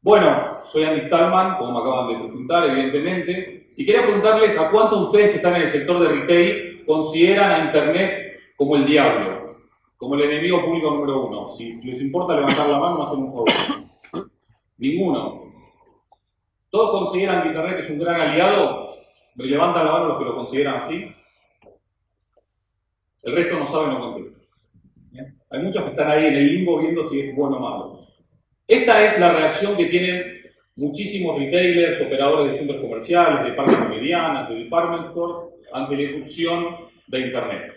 Bueno, soy Andy Stallman, como me acaban de presentar, evidentemente, y quería preguntarles a cuántos de ustedes que están en el sector de retail consideran a Internet como el diablo, como el enemigo público número uno. Si les importa levantar la mano, me hacen un favor. Ninguno. ¿Todos consideran que Internet es un gran aliado? ¿Me levantan la mano los que lo consideran así? El resto no sabe, no contesta. Hay muchos que están ahí en el limbo viendo si es bueno o malo. Esta es la reacción que tienen muchísimos retailers, operadores de centros comerciales, de parques medianas, de department store, ante la irrupción de Internet.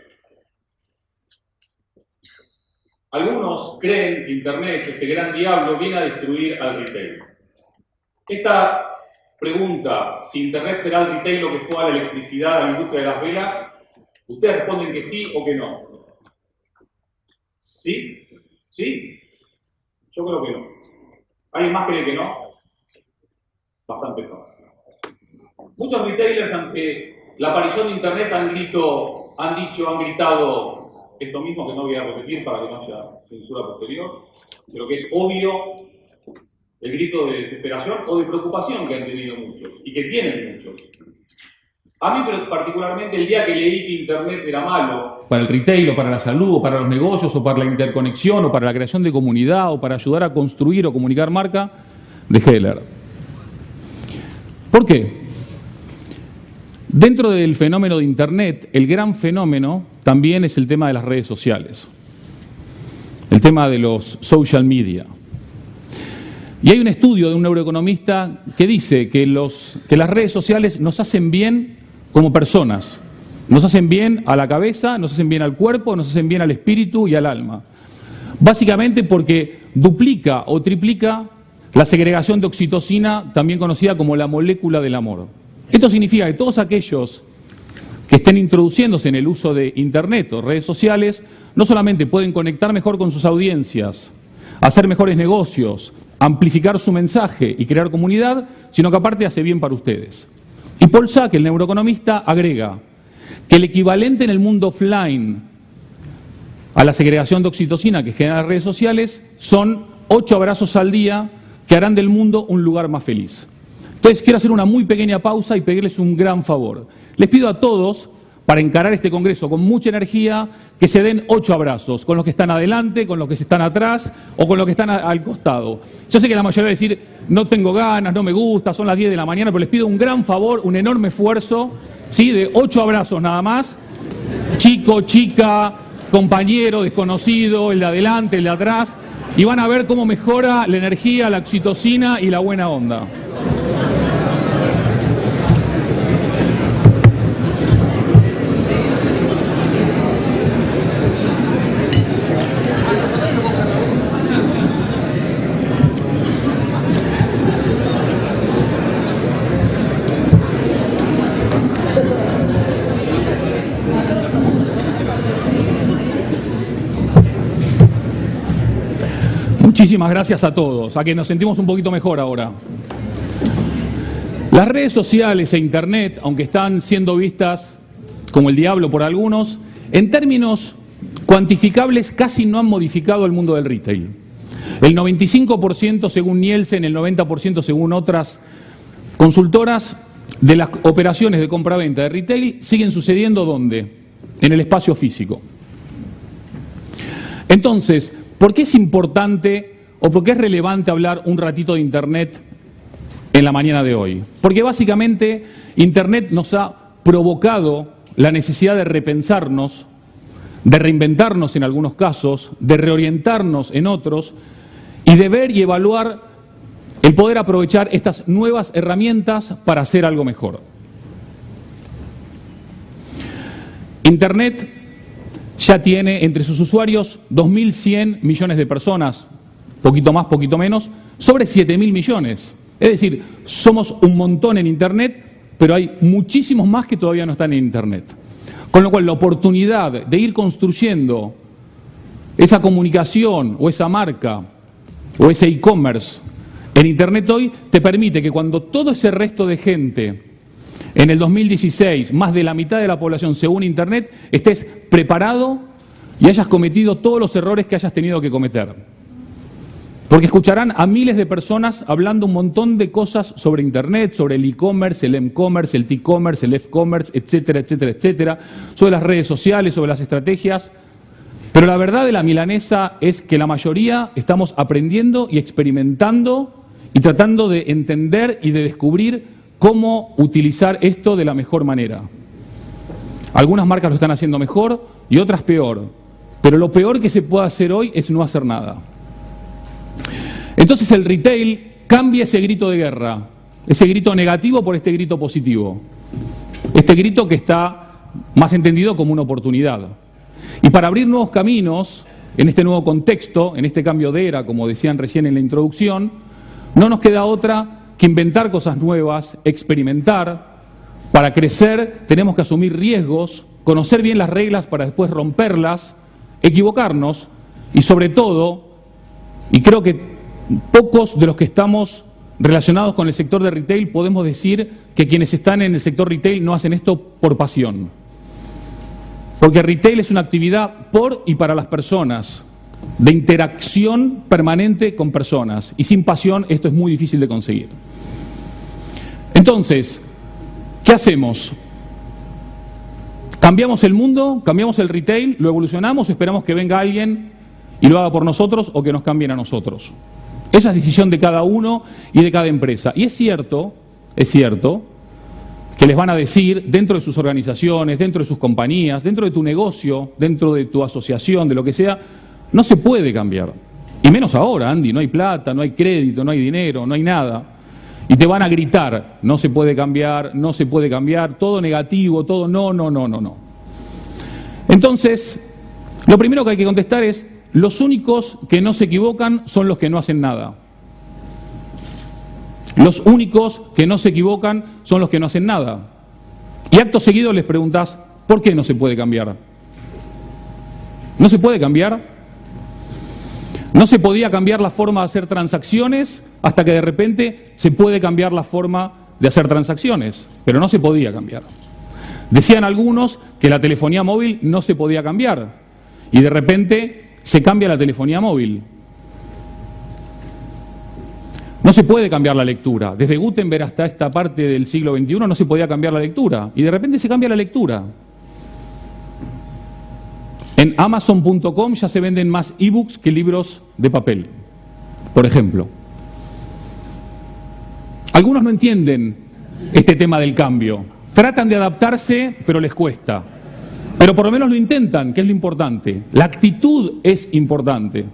Algunos creen que Internet, este gran diablo, viene a destruir al retail. Esta pregunta, si Internet será al retail lo que fue a la electricidad, a la industria de las velas, ustedes responden que sí o que no. ¿Sí? ¿Sí? Yo creo que no. ¿Alguien más cree que no? Bastante más. Muchos retailers ante la aparición de Internet han gritado esto mismo que no voy a repetir para que no haya censura posterior, pero que es obvio el grito de desesperación o de preocupación que han tenido muchos y que tienen muchos. A mí particularmente el día que leí que Internet era malo para el retail o para la salud o para los negocios o para la interconexión o para la creación de comunidad o para ayudar a construir o comunicar marca, dejé de leer. ¿Por qué? Dentro del fenómeno de Internet, el gran fenómeno también es el tema de las redes sociales, el tema de los social media. Y hay un estudio de un neuroeconomista que dice que las redes sociales nos hacen bien como personas. Nos hacen bien a la cabeza, nos hacen bien al cuerpo, nos hacen bien al espíritu y al alma. Básicamente porque duplica o triplica la segregación de oxitocina, también conocida como la molécula del amor. Esto significa que todos aquellos que estén introduciéndose en el uso de Internet o redes sociales, no solamente pueden conectar mejor con sus audiencias, hacer mejores negocios, amplificar su mensaje y crear comunidad, sino que aparte hace bien para ustedes. Y Paul Sack, el neuroeconomista, agrega que el equivalente en el mundo offline a la segregación de oxitocina que generan las redes sociales son 8 abrazos al día que harán del mundo un lugar más feliz. Entonces quiero hacer una muy pequeña pausa y pedirles un gran favor. Les pido a todos, para encarar este congreso con mucha energía, que se den 8 abrazos, con los que están adelante, con los que están atrás o con los que están al costado. Yo sé que la mayoría va a decir, no tengo ganas, no me gusta, son las 10 de la mañana, pero les pido un gran favor, un enorme esfuerzo, ¿sí? De 8 abrazos nada más, chico, chica, compañero, desconocido, el de adelante, el de atrás, y van a ver cómo mejora la energía, la oxitocina y la buena onda. Muchísimas gracias a todos, a que nos sentimos un poquito mejor ahora. Las redes sociales e Internet, aunque están siendo vistas como el diablo por algunos, en términos cuantificables casi no han modificado el mundo del retail. El 95% según Nielsen, el 90% según otras consultoras de las operaciones de compra-venta de retail siguen sucediendo ¿dónde? En el espacio físico. Entonces, ¿por qué es importante o por qué es relevante hablar un ratito de Internet en la mañana de hoy? Porque básicamente Internet nos ha provocado la necesidad de repensarnos, de reinventarnos en algunos casos, de reorientarnos en otros y de ver y evaluar el poder aprovechar estas nuevas herramientas para hacer algo mejor. Internet ya tiene entre sus usuarios 2.100 millones de personas, poquito más, poquito menos, sobre 7.000 millones. Es decir, somos un montón en Internet, pero hay muchísimos más que todavía no están en Internet. Con lo cual, la oportunidad de ir construyendo esa comunicación o esa marca o ese e-commerce en Internet hoy te permite que cuando todo ese resto de gente en el 2016, más de la mitad de la población se une a Internet, estés preparado y hayas cometido todos los errores que hayas tenido que cometer. Porque escucharán a miles de personas hablando un montón de cosas sobre Internet, sobre el e-commerce, el m-commerce, el t-commerce, el f-commerce, etcétera, etcétera, etcétera, sobre las redes sociales, sobre las estrategias. Pero la verdad de la milanesa es que la mayoría estamos aprendiendo y experimentando y tratando de entender y de descubrir cómo utilizar esto de la mejor manera. Algunas marcas lo están haciendo mejor y otras peor. Pero lo peor que se puede hacer hoy es no hacer nada. Entonces el retail cambia ese grito de guerra, ese grito negativo por este grito positivo. Este grito que está más entendido como una oportunidad. Y para abrir nuevos caminos, en este nuevo contexto, en este cambio de era, como decían recién en la introducción, no nos queda otra que inventar cosas nuevas, experimentar. Para crecer tenemos que asumir riesgos, conocer bien las reglas para después romperlas, equivocarnos y sobre todo, y creo que pocos de los que estamos relacionados con el sector de retail podemos decir que quienes están en el sector retail no hacen esto por pasión. Porque retail es una actividad por y para las personas, de interacción permanente con personas. Y sin pasión esto es muy difícil de conseguir. Entonces, ¿qué hacemos? ¿Cambiamos el mundo? ¿Cambiamos el retail? ¿Lo evolucionamos? ¿Esperamos que venga alguien y lo haga por nosotros o que nos cambien a nosotros? Esa es decisión de cada uno y de cada empresa. Y es cierto que les van a decir dentro de sus organizaciones, dentro de sus compañías, dentro de tu negocio, dentro de tu asociación, de lo que sea, no se puede cambiar. Y menos ahora, Andy, no hay plata, no hay crédito, no hay dinero, no hay nada. Y te van a gritar, no se puede cambiar, no se puede cambiar, todo negativo, todo no. Entonces, lo primero que hay que contestar es, los únicos que no se equivocan son los que no hacen nada. Los únicos que no se equivocan son los que no hacen nada. Y acto seguido les preguntas, ¿por qué no se puede cambiar? ¿No se puede cambiar? No se podía cambiar la forma de hacer transacciones hasta que de repente se puede cambiar la forma de hacer transacciones, pero no se podía cambiar. Decían algunos que la telefonía móvil no se podía cambiar y de repente se cambia la telefonía móvil. No se puede cambiar la lectura. Desde Gutenberg hasta esta parte del siglo XXI no se podía cambiar la lectura. Y de repente se cambia la lectura. En Amazon.com ya se venden más ebooks que libros de papel, por ejemplo. Algunos no entienden este tema del cambio. Tratan de adaptarse, pero les cuesta. Pero por lo menos lo intentan, que es lo importante. La actitud es importante.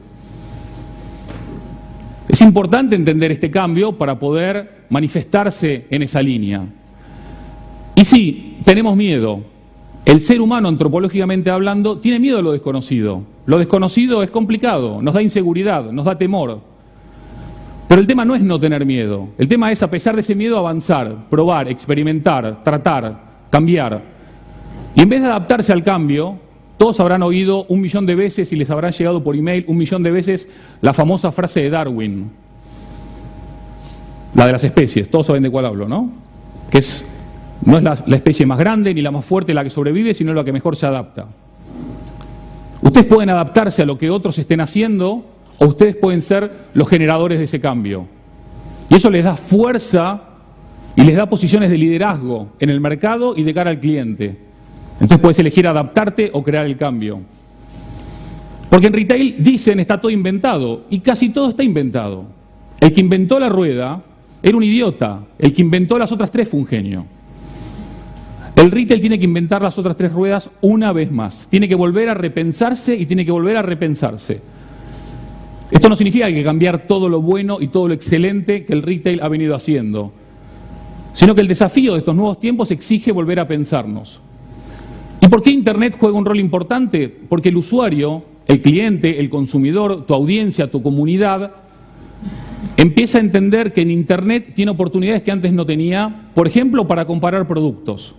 Es importante entender este cambio para poder manifestarse en esa línea. Y sí, tenemos miedo. El ser humano, antropológicamente hablando, tiene miedo a lo desconocido. Lo desconocido es complicado, nos da inseguridad, nos da temor. Pero el tema no es no tener miedo. El tema es, a pesar de ese miedo, avanzar, probar, experimentar, tratar, cambiar. Y en vez de adaptarse al cambio, todos habrán oído 1.000.000 de veces y les habrá llegado por email 1.000.000 de veces la famosa frase de Darwin. La de las especies, todos saben de cuál hablo, ¿no? Que no es la especie más grande ni la más fuerte la que sobrevive, sino la que mejor se adapta. Ustedes pueden adaptarse a lo que otros estén haciendo o ustedes pueden ser los generadores de ese cambio. Y eso les da fuerza y les da posiciones de liderazgo en el mercado y de cara al cliente. Entonces puedes elegir adaptarte o crear el cambio. Porque en retail dicen está todo inventado y casi todo está inventado. El que inventó la rueda era un idiota, el que inventó las otras 3 fue un genio. El retail tiene que inventar las otras 3 ruedas una vez más. Tiene que volver a repensarse y tiene que volver a repensarse. Esto no significa que hay que cambiar todo lo bueno y todo lo excelente que el retail ha venido haciendo, sino que el desafío de estos nuevos tiempos exige volver a pensarnos. ¿Y por qué Internet juega un rol importante? Porque el usuario, el cliente, el consumidor, tu audiencia, tu comunidad, empieza a entender que en Internet tiene oportunidades que antes no tenía, por ejemplo, para comparar productos.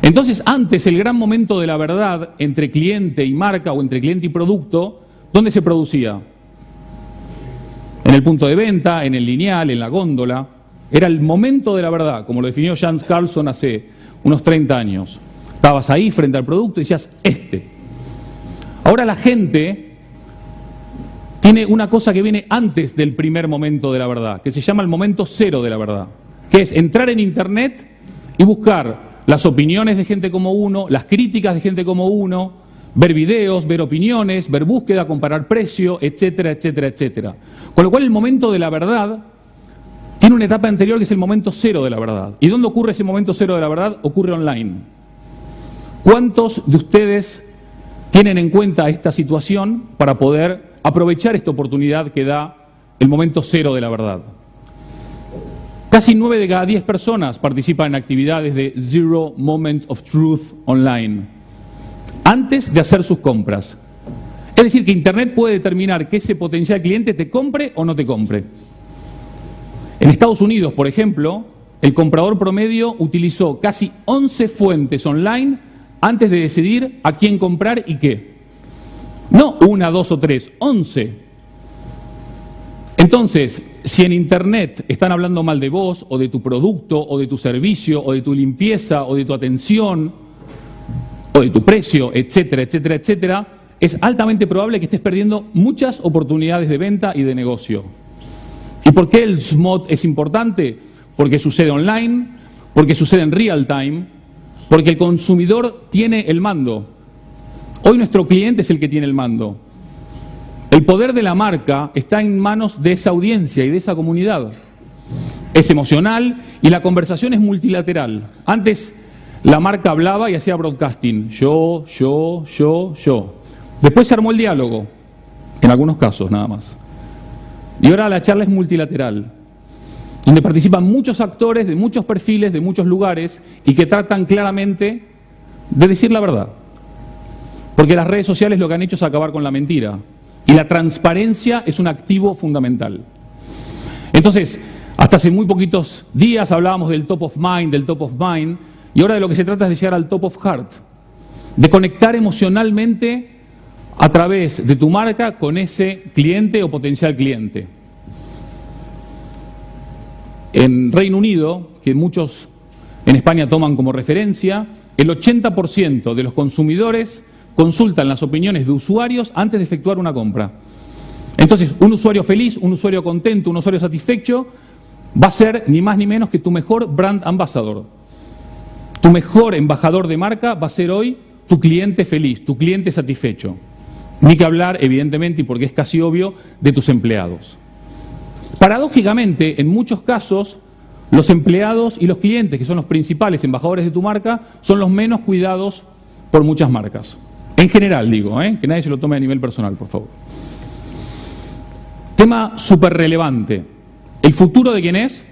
Entonces, antes, el gran momento de la verdad entre cliente y marca o entre cliente y producto, ¿dónde se producía? En el punto de venta, en el lineal, en la góndola. Era el momento de la verdad, como lo definió Jans Carlson hace unos 30 años. Estabas ahí frente al producto y decías, este. Ahora la gente tiene una cosa que viene antes del primer momento de la verdad, que se llama el momento cero de la verdad, que es entrar en Internet y buscar las opiniones de gente como uno, las críticas de gente como uno, ver videos, ver opiniones, ver búsqueda, comparar precio, etcétera, etcétera, etcétera. Con lo cual el momento de la verdad tiene una etapa anterior que es el momento cero de la verdad. ¿Y dónde ocurre ese momento cero de la verdad? Ocurre online. ¿Cuántos de ustedes tienen en cuenta esta situación para poder aprovechar esta oportunidad que da el momento cero de la verdad? Casi 9 de cada 10 personas participan en actividades de Zero Moment of Truth online, antes de hacer sus compras. Es decir, que Internet puede determinar que ese potencial cliente te compre o no te compre. En Estados Unidos, por ejemplo, el comprador promedio utilizó casi 11 fuentes online antes de decidir a quién comprar y qué. No 1, 2 o 3, 11. Entonces, si en Internet están hablando mal de vos, o de tu producto, o de tu servicio, o de tu limpieza, o de tu atención, o de tu precio, etcétera, etcétera, etcétera, es altamente probable que estés perdiendo muchas oportunidades de venta y de negocio. ¿Y por qué el SMOT es importante? Porque sucede online, porque sucede en real time, porque el consumidor tiene el mando. Hoy nuestro cliente es el que tiene el mando. El poder de la marca está en manos de esa audiencia y de esa comunidad. Es emocional y la conversación es multilateral. Antes la marca hablaba y hacía broadcasting. Yo. Después se armó el diálogo, en algunos casos nada más. Y ahora la charla es multilateral, donde participan muchos actores de muchos perfiles, de muchos lugares, y que tratan claramente de decir la verdad. Porque las redes sociales lo que han hecho es acabar con la mentira. Y la transparencia es un activo fundamental. Entonces, hasta hace muy poquitos días hablábamos del top of mind, y ahora de lo que se trata es de llegar al top of heart, de conectar emocionalmente a través de tu marca con ese cliente o potencial cliente. En Reino Unido, que muchos en España toman como referencia, el 80% de los consumidores consultan las opiniones de usuarios antes de efectuar una compra. Entonces, un usuario feliz, un usuario contento, un usuario satisfecho va a ser ni más ni menos que tu mejor brand ambassador. Tu mejor embajador de marca va a ser hoy tu cliente feliz, tu cliente satisfecho. Ni que hablar, evidentemente, y porque es casi obvio, de tus empleados. Paradójicamente, en muchos casos, los empleados y los clientes, que son los principales embajadores de tu marca, son los menos cuidados por muchas marcas. En general, digo, que nadie se lo tome a nivel personal, por favor. Tema súper relevante. ¿El futuro de quién es?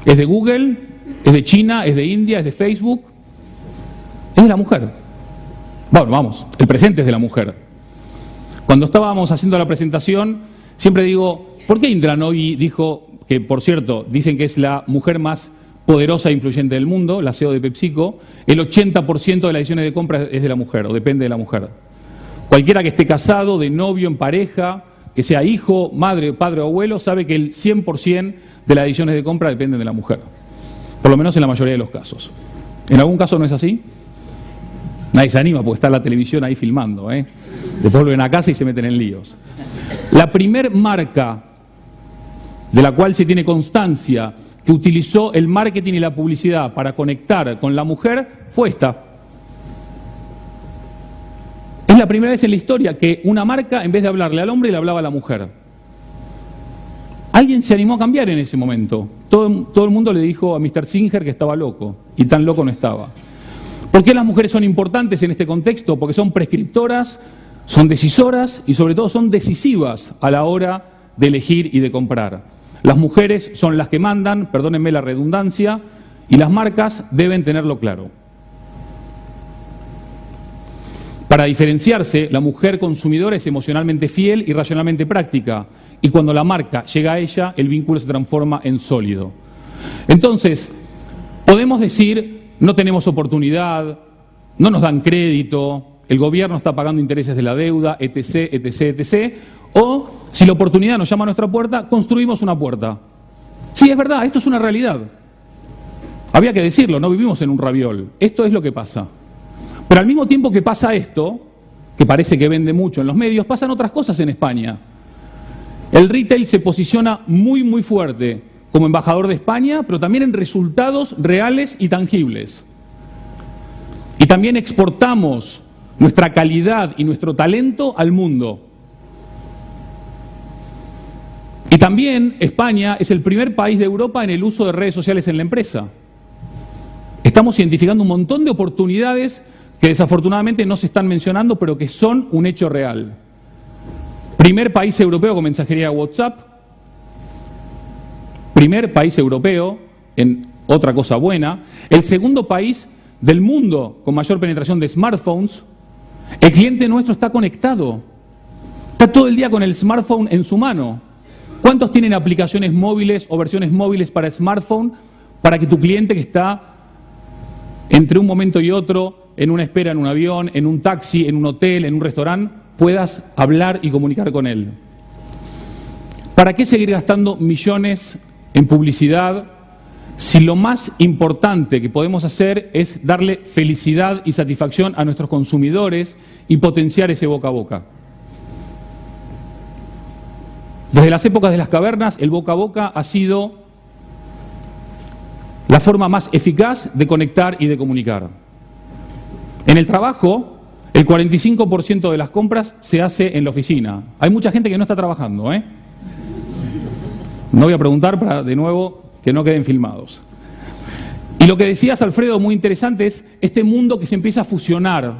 ¿Es de Google? ¿Es de China? ¿Es de India? ¿Es de Facebook? Es de la mujer. Bueno, vamos, el presente es de la mujer. Cuando estábamos haciendo la presentación, siempre digo, ¿por qué Indra Nooyi dijo que, por cierto, dicen que es la mujer más poderosa e influyente del mundo, la CEO de PepsiCo, el 80% de las decisiones de compra es de la mujer, o depende de la mujer. Cualquiera que esté casado, de novio, en pareja, que sea hijo, madre, padre o abuelo, sabe que el 100% de las decisiones de compra dependen de la mujer. Por lo menos en la mayoría de los casos. ¿En algún caso no es así? Nadie se anima porque está la televisión ahí filmando, Después vuelven a casa y se meten en líos. La primer marca de la cual se tiene constancia que utilizó el marketing y la publicidad para conectar con la mujer fue esta. Es la primera vez en la historia que una marca, en vez de hablarle al hombre, le hablaba a la mujer. Alguien se animó a cambiar en ese momento. Todo el mundo le dijo a Mr. Singer que estaba loco, y tan loco no estaba. ¿Por qué las mujeres son importantes en este contexto? Porque son prescriptoras, son decisoras y sobre todo son decisivas a la hora de elegir y de comprar. Las mujeres son las que mandan, perdónenme la redundancia, y las marcas deben tenerlo claro. Para diferenciarse, la mujer consumidora es emocionalmente fiel y racionalmente práctica, y cuando la marca llega a ella, el vínculo se transforma en sólido. Entonces, podemos decir, no tenemos oportunidad, no nos dan crédito, el gobierno está pagando intereses de la deuda, etc., etc., etc., o, si la oportunidad nos llama a nuestra puerta, construimos una puerta. Sí, es verdad, esto es una realidad. Había que decirlo, no vivimos en un raviol. Esto es lo que pasa. Pero al mismo tiempo que pasa esto, que parece que vende mucho en los medios, pasan otras cosas en España. El retail se posiciona muy, muy fuerte como embajador de España, pero también en resultados reales y tangibles. Y también exportamos nuestra calidad y nuestro talento al mundo. Y también España es el primer país de Europa en el uso de redes sociales en la empresa. Estamos identificando un montón de oportunidades que desafortunadamente no se están mencionando, pero que son un hecho real. Primer país europeo con mensajería de WhatsApp. Primer país europeo en otra cosa buena. El segundo país del mundo con mayor penetración de smartphones. El cliente nuestro está conectado. Está todo el día con el smartphone en su mano. ¿Cuántos tienen aplicaciones móviles o versiones móviles para smartphone para que tu cliente que está entre un momento y otro, en una espera en un avión, en un taxi, en un hotel, en un restaurante, puedas hablar y comunicar con él? ¿Para qué seguir gastando millones en publicidad si lo más importante que podemos hacer es darle felicidad y satisfacción a nuestros consumidores y potenciar ese boca a boca? Desde las épocas de las cavernas, el boca a boca ha sido la forma más eficaz de conectar y de comunicar. En el trabajo, el 45% de las compras se hace en la oficina. Hay mucha gente que no está trabajando, ¿eh? No voy a preguntar para, de nuevo, que no queden filmados. Y lo que decías, Alfredo, muy interesante, es este mundo que se empieza a fusionar.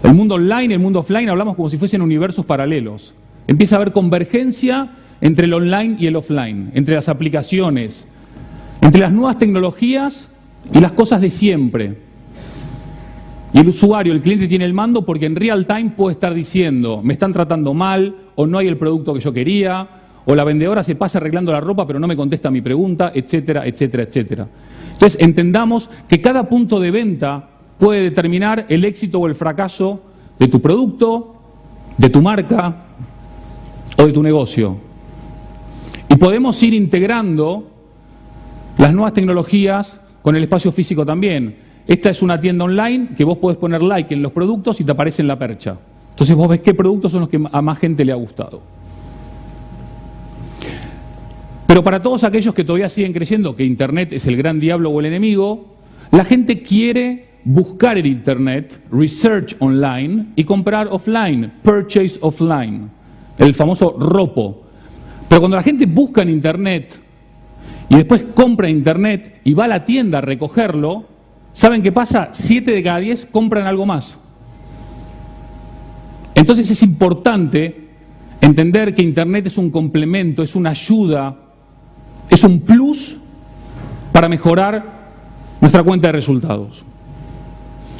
El mundo online y el mundo offline, hablamos como si fuesen universos paralelos. Empieza a haber convergencia entre el online y el offline, entre las aplicaciones, entre las nuevas tecnologías y las cosas de siempre. Y el usuario, el cliente tiene el mando porque en real time puede estar diciendo, me están tratando mal, o no hay el producto que yo quería, o la vendedora se pasa arreglando la ropa pero no me contesta mi pregunta, etcétera, etcétera, etcétera. Entonces entendamos que cada punto de venta puede determinar el éxito o el fracaso de tu producto, de tu marca o de tu negocio. Y podemos ir integrando las nuevas tecnologías con el espacio físico también. Esta es una tienda online que vos podés poner like en los productos y te aparece en la percha. Entonces vos ves qué productos son los que a más gente le ha gustado. Pero para todos aquellos que todavía siguen creyendo que Internet es el gran diablo o el enemigo, la gente quiere buscar en Internet, research online y comprar offline, purchase offline, el famoso ROPO. Pero cuando la gente busca en Internet y después compra en Internet y va a la tienda a recogerlo, ¿saben qué pasa? 7 de cada 10 compran algo más. Entonces es importante entender que Internet es un complemento, es una ayuda, es un plus para mejorar nuestra cuenta de resultados.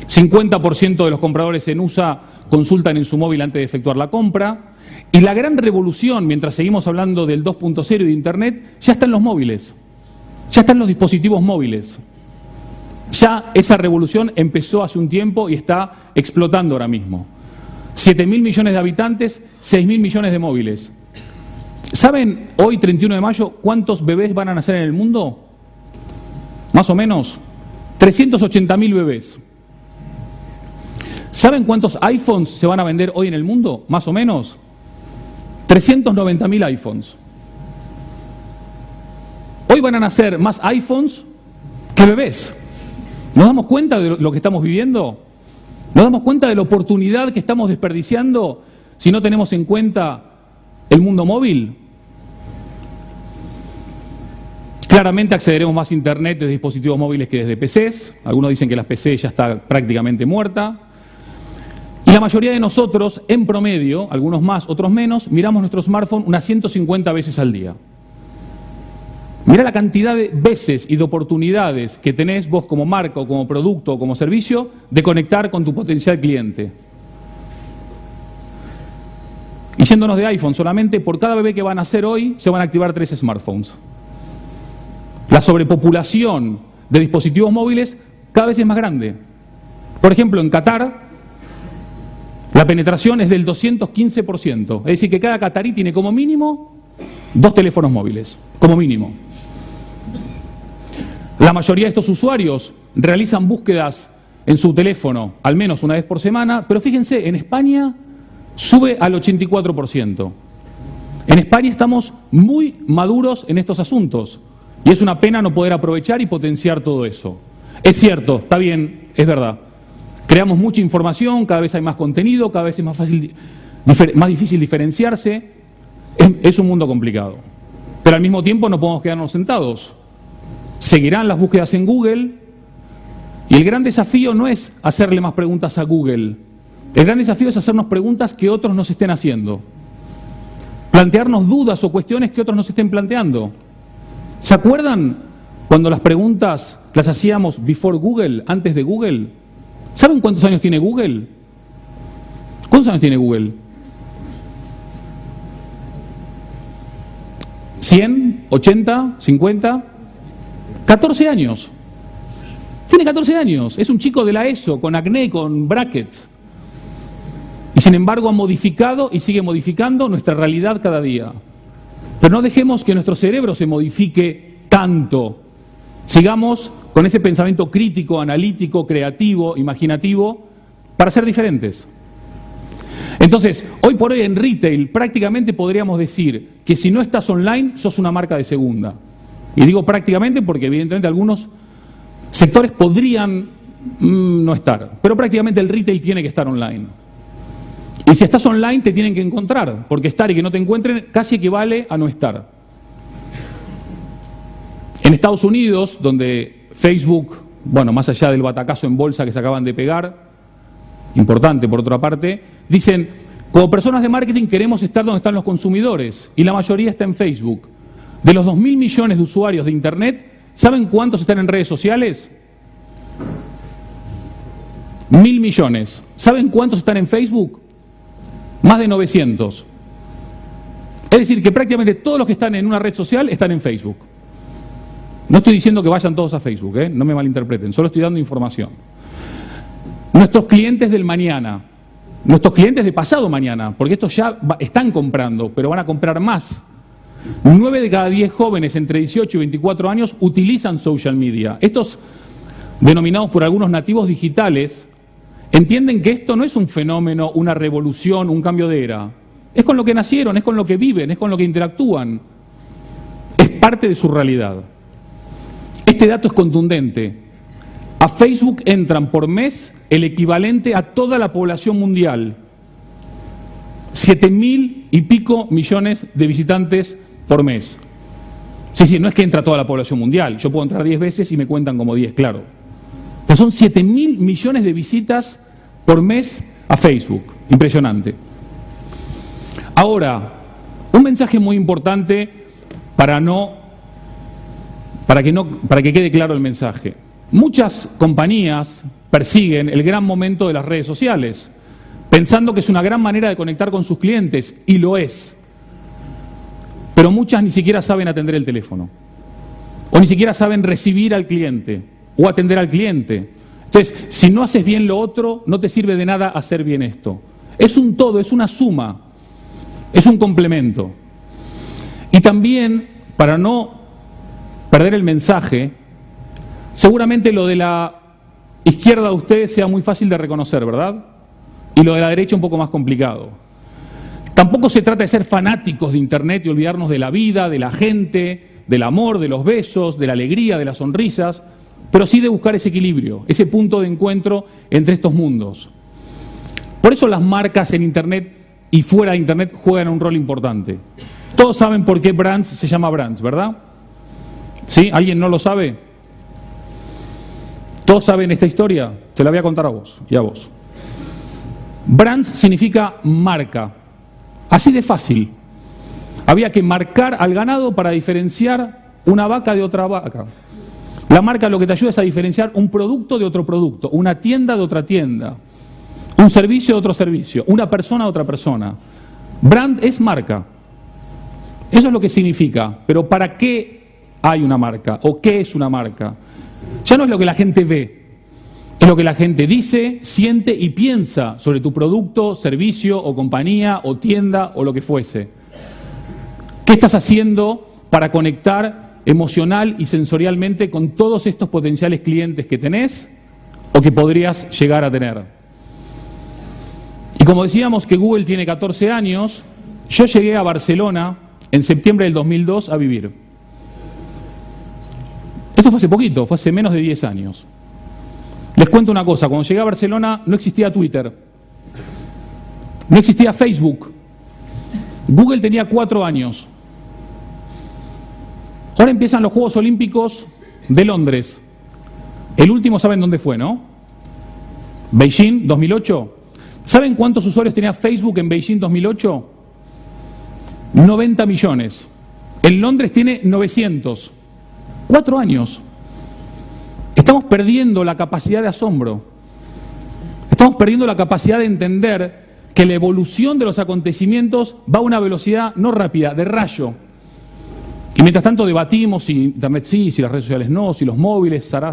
50% de los compradores en USA consultan en su móvil antes de efectuar la compra. Y la gran revolución, mientras seguimos hablando del 2.0 y de Internet, ya está en los móviles. Ya están los dispositivos móviles. Ya esa revolución empezó hace un tiempo y está explotando ahora mismo. 7.000 millones de habitantes, 6.000 millones de móviles. ¿Saben hoy, 31 de mayo, cuántos bebés van a nacer en el mundo? Más o menos 380.000 bebés. ¿Saben cuántos iPhones se van a vender hoy en el mundo? Más o menos 390.000 iPhones. Hoy van a nacer más iPhones que bebés. ¿Nos damos cuenta de lo que estamos viviendo? ¿Nos damos cuenta de la oportunidad que estamos desperdiciando si no tenemos en cuenta el mundo móvil? Claramente accederemos más a Internet desde dispositivos móviles que desde PCs. Algunos dicen que la PC ya está prácticamente muerta. Y la mayoría de nosotros, en promedio, algunos más, otros menos, miramos nuestro smartphone unas 150 veces al día. Mirá la cantidad de veces y de oportunidades que tenés vos como marca o como producto o como servicio de conectar con tu potencial cliente. Y yéndonos de iPhone, solamente por cada bebé que van a nacer hoy se van a activar 3 smartphones. La sobrepopulación de dispositivos móviles cada vez es más grande. Por ejemplo, en Qatar, la penetración es del 215%. Es decir, que cada catarí tiene como mínimo 2 teléfonos móviles, como mínimo. La mayoría de estos usuarios realizan búsquedas en su teléfono al menos una vez por semana, pero fíjense, en España sube al 84%. En España estamos muy maduros en estos asuntos y es una pena no poder aprovechar y potenciar todo eso. Es cierto, está bien, es verdad. Creamos mucha información, cada vez hay más contenido, cada vez es más difícil diferenciarse. Es un mundo complicado. Pero al mismo tiempo no podemos quedarnos sentados. Seguirán las búsquedas en Google y el gran desafío no es hacerle más preguntas a Google. El gran desafío es hacernos preguntas que otros nos estén haciendo. Plantearnos dudas o cuestiones que otros nos estén planteando. ¿Se acuerdan cuando las preguntas las hacíamos before Google, antes de Google? ¿Saben cuántos años tiene Google? ¿Cuántos años tiene Google? ¿100? ¿80? ¿50? 14 años. Tiene 14 años. Es un chico de la ESO, con acné, con brackets. Y sin embargo ha modificado y sigue modificando nuestra realidad cada día. Pero no dejemos que nuestro cerebro se modifique tanto. Sigamos con ese pensamiento crítico, analítico, creativo, imaginativo, para ser diferentes. Entonces, hoy por hoy en retail prácticamente podríamos decir que si no estás online, sos una marca de segunda. Y digo prácticamente porque evidentemente algunos sectores podrían no estar, pero prácticamente el retail tiene que estar online. Y si estás online te tienen que encontrar, porque estar y que no te encuentren casi equivale a no estar. En Estados Unidos, donde Facebook, bueno, más allá del batacazo en bolsa que se acaban de pegar, importante por otra parte, dicen, como personas de marketing queremos estar donde están los consumidores, y la mayoría está en Facebook. De los 2.000 millones de usuarios de Internet, ¿saben cuántos están en redes sociales? 1.000 millones. ¿Saben cuántos están en Facebook? Más de 900. Es decir, que prácticamente todos los que están en una red social están en Facebook. No estoy diciendo que vayan todos a Facebook, no me malinterpreten, solo estoy dando información. Nuestros clientes del mañana, nuestros clientes de pasado mañana, porque estos ya están comprando, pero van a comprar más. 9 de cada 10 jóvenes entre 18 y 24 años utilizan social media. Estos, denominados por algunos nativos digitales, entienden que esto no es un fenómeno, una revolución, un cambio de era. Es con lo que nacieron, es con lo que viven, es con lo que interactúan. Es parte de su realidad. Este dato es contundente. A Facebook entran por mes el equivalente a toda la población mundial. 7.000 y pico millones de visitantes por mes. Sí, no es que entra toda la población mundial. Yo puedo entrar 10 veces y me cuentan como 10, claro. Pero son 7.000 millones de visitas por mes a Facebook. Impresionante. Ahora, un mensaje muy importante para que quede claro el mensaje. Muchas compañías persiguen el gran momento de las redes sociales, pensando que es una gran manera de conectar con sus clientes, y lo es. Pero muchas ni siquiera saben atender el teléfono, o ni siquiera saben recibir al cliente, o atender al cliente. Entonces, si no haces bien lo otro, no te sirve de nada hacer bien esto. Es un todo, es una suma, es un complemento. Y también, para no perder el mensaje, seguramente lo de la izquierda de ustedes sea muy fácil de reconocer, ¿verdad? Y lo de la derecha un poco más complicado. Tampoco se trata de ser fanáticos de Internet y olvidarnos de la vida, de la gente, del amor, de los besos, de la alegría, de las sonrisas, pero sí de buscar ese equilibrio, ese punto de encuentro entre estos mundos. Por eso las marcas en Internet y fuera de Internet juegan un rol importante. Todos saben por qué Brands se llama Brands, ¿verdad? ¿Sí? ¿Alguien no lo sabe? ¿Todos saben esta historia? Te la voy a contar a vos y a vos. Brands significa marca. Así de fácil. Había que marcar al ganado para diferenciar una vaca de otra vaca. La marca lo que te ayuda es a diferenciar un producto de otro producto, una tienda de otra tienda, un servicio de otro servicio, una persona de otra persona. Brand es marca. Eso es lo que significa. Pero ¿para qué hay una marca? ¿O qué es una marca? Ya no es lo que la gente ve, es lo que la gente dice, siente y piensa sobre tu producto, servicio o compañía o tienda o lo que fuese. ¿Qué estás haciendo para conectar emocional y sensorialmente con todos estos potenciales clientes que tenés o que podrías llegar a tener. Y como decíamos que Google tiene 14 años, yo llegué a Barcelona en septiembre del 2002 a vivir. Esto fue hace poquito, fue hace menos de 10 años. Les cuento una cosa, cuando llegué a Barcelona no existía Twitter, no existía Facebook, Google tenía 4 años. Ahora empiezan los Juegos Olímpicos de Londres. El último, ¿saben dónde fue, no? Beijing, 2008. ¿Saben cuántos usuarios tenía Facebook en Beijing 2008? 90 millones. En Londres tiene 900. 4 años. Estamos perdiendo la capacidad de asombro. Estamos perdiendo la capacidad de entender que la evolución de los acontecimientos va a una velocidad no rápida, de rayo. Y mientras tanto debatimos si Internet sí, si las redes sociales no, si los móviles, sará.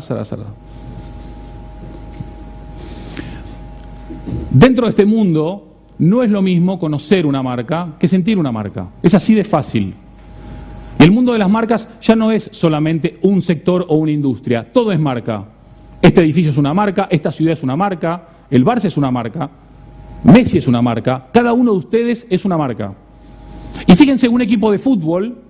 Dentro de este mundo no es lo mismo conocer una marca que sentir una marca. Es así de fácil. Y el mundo de las marcas ya no es solamente un sector o una industria. Todo es marca. Este edificio es una marca, esta ciudad es una marca, el Barça es una marca, Messi es una marca, cada uno de ustedes es una marca. Y fíjense, un equipo de fútbol,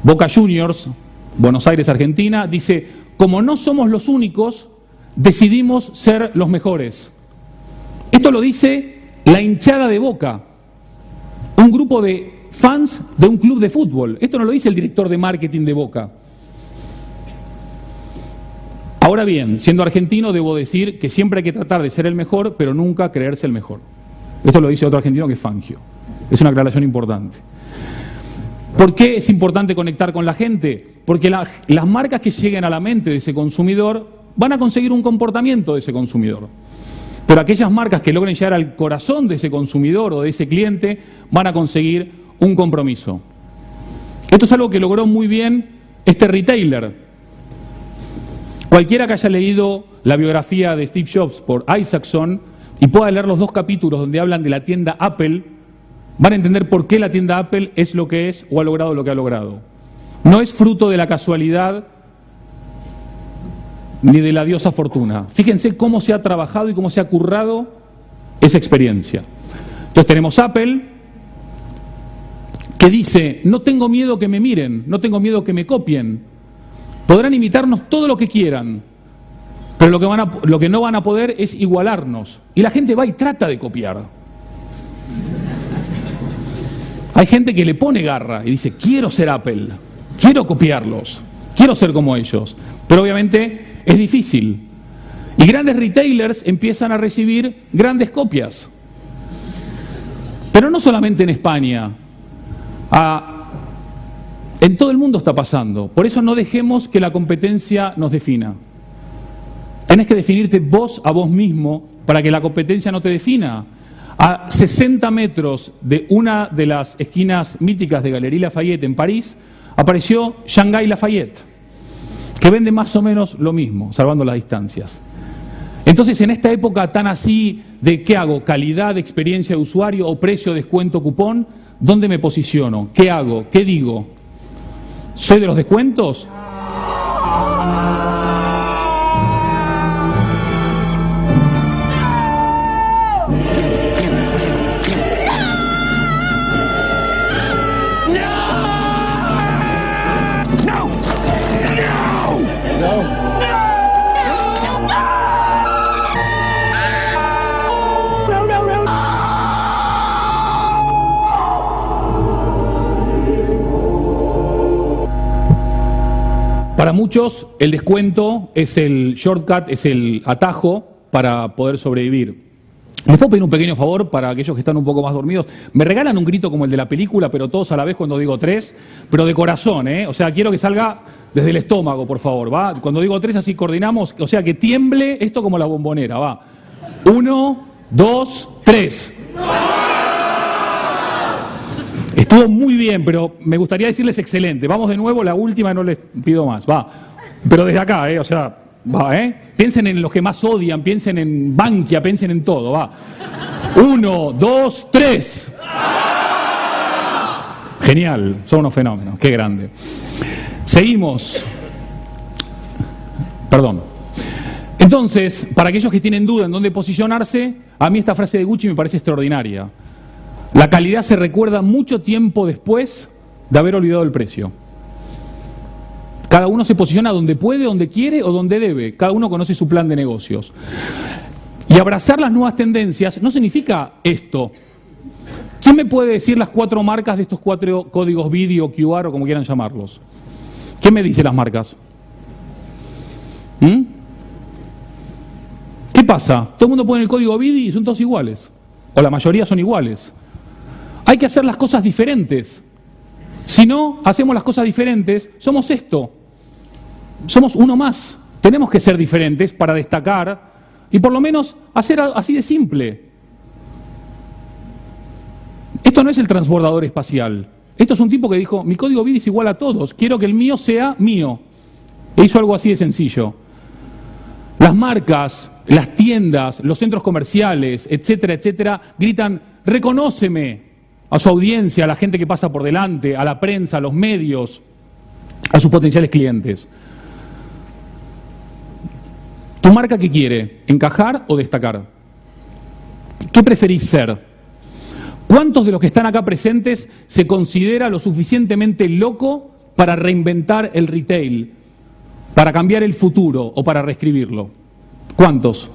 Boca Juniors, Buenos Aires, Argentina, dice, como no somos los únicos, decidimos ser los mejores. Esto lo dice la hinchada de Boca, un grupo de fans de un club de fútbol. Esto no lo dice el director de marketing de Boca. Ahora bien, siendo argentino, debo decir que siempre hay que tratar de ser el mejor, pero nunca creerse el mejor. Esto lo dice otro argentino que es Fangio. Es una aclaración importante. ¿Por qué es importante conectar con la gente? Porque las marcas que lleguen a la mente de ese consumidor van a conseguir un comportamiento de ese consumidor. Pero aquellas marcas que logren llegar al corazón de ese consumidor o de ese cliente van a conseguir un compromiso. Esto es algo que logró muy bien este retailer. Cualquiera que haya leído la biografía de Steve Jobs por Isaacson y pueda leer los 2 capítulos donde hablan de la tienda Apple, van a entender por qué la tienda Apple es lo que es o ha logrado lo que ha logrado. No es fruto de la casualidad ni de la diosa fortuna. Fíjense cómo se ha trabajado y cómo se ha currado esa experiencia. Entonces tenemos Apple, que dice, no tengo miedo que me miren, no tengo miedo que me copien. Podrán imitarnos todo lo que quieran, pero lo que no van a poder es igualarnos. Y la gente va y trata de copiar. Hay gente que le pone garra y dice, quiero ser Apple, quiero copiarlos, quiero ser como ellos. Pero obviamente es difícil. Y grandes retailers empiezan a recibir grandes copias. Pero no solamente en España. En todo el mundo está pasando. Por eso no dejemos que la competencia nos defina. Tenés que definirte vos a vos mismo para que la competencia no te defina. A 60 metros de una de las esquinas míticas de Galería Lafayette en París, apareció Shanghai Lafayette, que vende más o menos lo mismo, salvando las distancias. Entonces, en esta época tan así de ¿qué hago? Calidad, experiencia de usuario o precio, descuento, cupón, ¿dónde me posiciono? ¿Qué hago? ¿Qué digo? ¿Soy de los descuentos? Para muchos, el descuento es el shortcut, es el atajo para poder sobrevivir. ¿Les puedo pedir un pequeño favor para aquellos que están un poco más dormidos? Me regalan un grito como el de la película, pero todos a la vez cuando digo 3, pero de corazón, ¿eh? O sea, quiero que salga desde el estómago, por favor, ¿va? Cuando digo 3 así coordinamos, o sea, que tiemble esto como la bombonera, ¿va? 1, 2, 3. Estuvo muy bien, pero me gustaría decirles excelente. Vamos de nuevo, la última, no les pido más, va. Pero desde acá, o sea, va, Piensen en los que más odian, piensen en Bankia, piensen en todo, va. 1, 2, 3. Genial, son unos fenómenos, qué grande. Seguimos. Perdón. Entonces, para aquellos que tienen duda en dónde posicionarse, a mí esta frase de Gucci me parece extraordinaria. La calidad se recuerda mucho tiempo después de haber olvidado el precio. Cada uno se posiciona donde puede, donde quiere o donde debe. Cada uno conoce su plan de negocios. Y abrazar las nuevas tendencias no significa esto. ¿Quién me puede decir las 4 marcas de estos 4 códigos BIDI o QR o como quieran llamarlos? ¿Quién me dice las marcas? ¿Qué pasa? Todo el mundo pone el código BIDI y son todos iguales. O la mayoría son iguales. Hay que hacer las cosas diferentes. Si no hacemos las cosas diferentes, somos esto. Somos uno más. Tenemos que ser diferentes para destacar y por lo menos hacer así de simple. Esto no es el transbordador espacial. Esto es un tipo que dijo, mi código BIDI es igual a todos, quiero que el mío sea mío. E hizo algo así de sencillo. Las marcas, las tiendas, los centros comerciales, etcétera, etcétera, gritan, reconóceme a su audiencia, a la gente que pasa por delante, a la prensa, a los medios, a sus potenciales clientes. ¿Tu marca qué quiere? ¿Encajar o destacar? ¿Qué preferís ser? ¿Cuántos de los que están acá presentes se considera lo suficientemente loco para reinventar el retail, para cambiar el futuro o para reescribirlo? ¿Cuántos?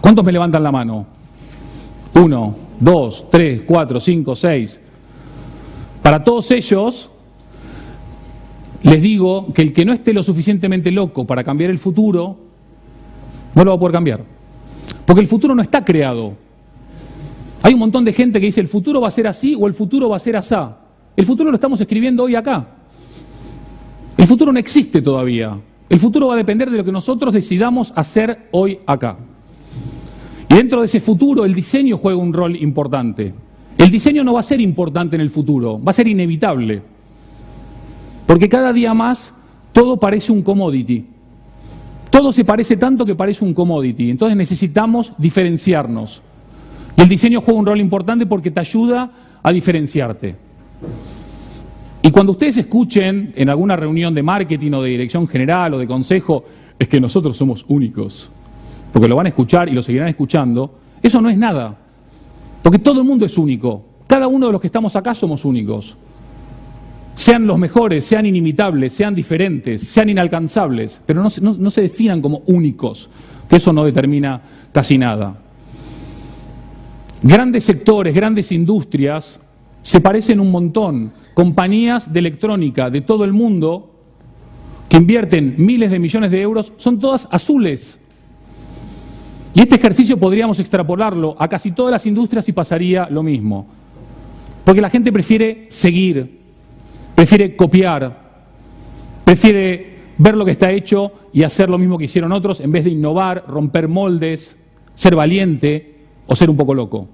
¿Cuántos me levantan la mano? 1, 2, 3, 4, 5, 6. Para todos ellos, les digo que el que no esté lo suficientemente loco para cambiar el futuro, no lo va a poder cambiar. Porque el futuro no está creado. Hay un montón de gente que dice el futuro va a ser así o el futuro va a ser asá. El futuro lo estamos escribiendo hoy acá. El futuro no existe todavía. El futuro va a depender de lo que nosotros decidamos hacer hoy acá. Y dentro de ese futuro el diseño juega un rol importante. El diseño no va a ser importante en el futuro, va a ser inevitable. Porque cada día más todo parece un commodity. Todo se parece tanto que parece un commodity. Entonces necesitamos diferenciarnos. Y el diseño juega un rol importante porque te ayuda a diferenciarte. Y cuando ustedes escuchen en alguna reunión de marketing o de dirección general o de consejo, es que nosotros somos únicos, porque lo van a escuchar y lo seguirán escuchando, eso no es nada. Porque todo el mundo es único. Cada uno de los que estamos acá somos únicos. Sean los mejores, sean inimitables, sean diferentes, sean inalcanzables, pero no se definan como únicos, que eso no determina casi nada. Grandes sectores, grandes industrias se parecen un montón. Compañías de electrónica de todo el mundo que invierten miles de millones de euros son todas azules. Y este ejercicio podríamos extrapolarlo a casi todas las industrias y pasaría lo mismo. Porque la gente prefiere seguir, prefiere copiar, prefiere ver lo que está hecho y hacer lo mismo que hicieron otros en vez de innovar, romper moldes, ser valiente o ser un poco loco.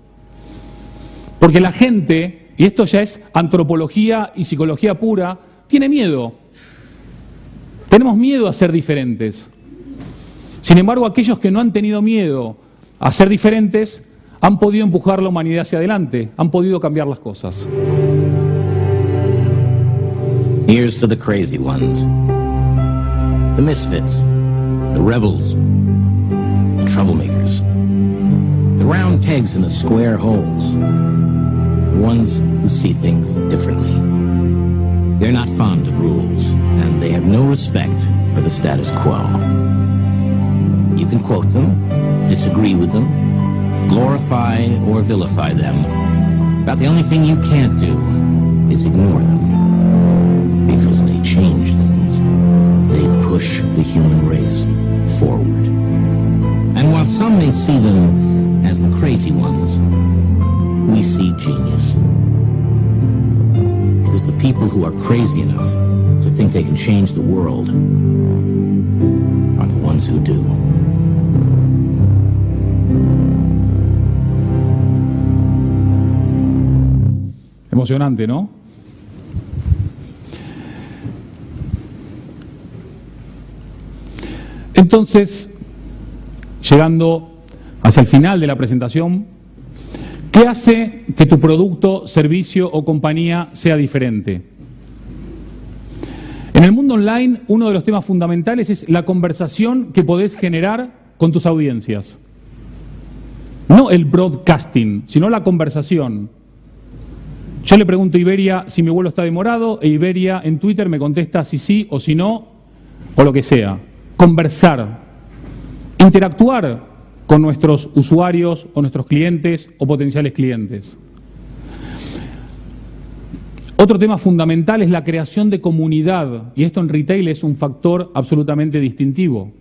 Porque la gente, y esto ya es antropología y psicología pura, tiene miedo. Tenemos miedo a ser diferentes. Sin embargo, aquellos que no han tenido miedo a ser diferentes han podido empujar la humanidad hacia adelante, han podido cambiar las cosas. Here's to the crazy ones, the misfits, the rebels, the troublemakers, the round pegs in the square holes, the ones who see things differently. They're not fond of rules, and they have no respect for the status quo. You can quote them, disagree with them, glorify or vilify them, but the only thing you can't do is ignore them, because they change things. They push the human race forward. And while some may see them as the crazy ones, we see genius. Because the people who are crazy enough to think they can change the world are the ones who do. Emocionante, ¿no? Entonces, llegando hacia el final de la presentación, ¿qué hace que tu producto, servicio o compañía sea diferente? En el mundo online, uno de los temas fundamentales es la conversación que podés generar con tus audiencias. No el broadcasting, sino la conversación. Yo le pregunto a Iberia si mi vuelo está demorado e Iberia en Twitter me contesta si sí o si no, o lo que sea. Conversar, interactuar con nuestros usuarios o nuestros clientes o potenciales clientes. Otro tema fundamental es la creación de comunidad, y esto en retail es un factor absolutamente distintivo.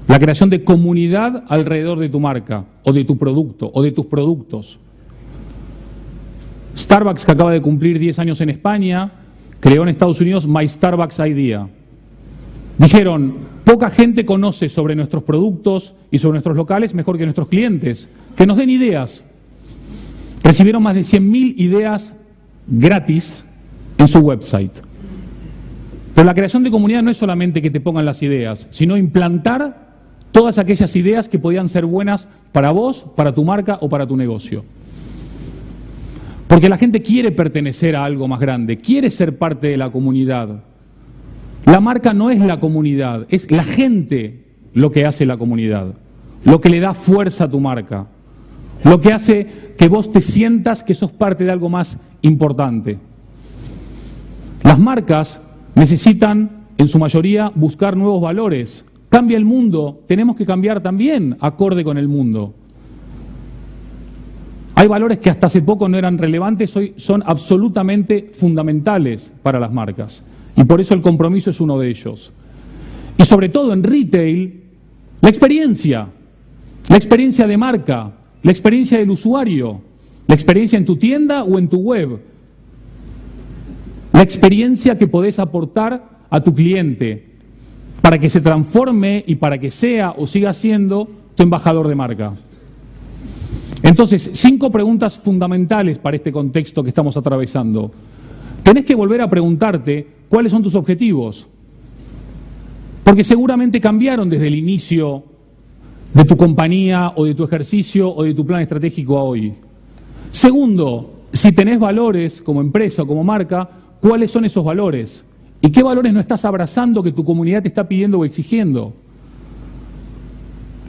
La creación de comunidad alrededor de tu marca, o de tu producto, o de tus productos. Starbucks, que acaba de cumplir 10 años en España, creó en Estados Unidos My Starbucks Idea. Dijeron, poca gente conoce sobre nuestros productos y sobre nuestros locales mejor que nuestros clientes. Que nos den ideas. Recibieron más de 100.000 ideas gratis en su website. Pero la creación de comunidad no es solamente que te pongan las ideas, sino implantar todas aquellas ideas que podían ser buenas para vos, para tu marca o para tu negocio. Porque la gente quiere pertenecer a algo más grande, quiere ser parte de la comunidad. La marca no es la comunidad, es la gente lo que hace la comunidad, lo que le da fuerza a tu marca, lo que hace que vos te sientas que sos parte de algo más importante. Las marcas necesitan, en su mayoría, buscar nuevos valores. Cambia el mundo, tenemos que cambiar también acorde con el mundo. Hay valores que hasta hace poco no eran relevantes, hoy son absolutamente fundamentales para las marcas. Y por eso el compromiso es uno de ellos. Y sobre todo en retail, la experiencia de marca, la experiencia del usuario, la experiencia en tu tienda o en tu web, la experiencia que podés aportar a tu cliente para que se transforme y para que sea o siga siendo tu embajador de marca. Entonces, 5 preguntas fundamentales para este contexto que estamos atravesando. Tenés que volver a preguntarte cuáles son tus objetivos, porque seguramente cambiaron desde el inicio de tu compañía o de tu ejercicio o de tu plan estratégico a hoy. Segundo, si tenés valores como empresa o como marca, ¿cuáles son esos valores? ¿Y qué valores no estás abrazando que tu comunidad te está pidiendo o exigiendo?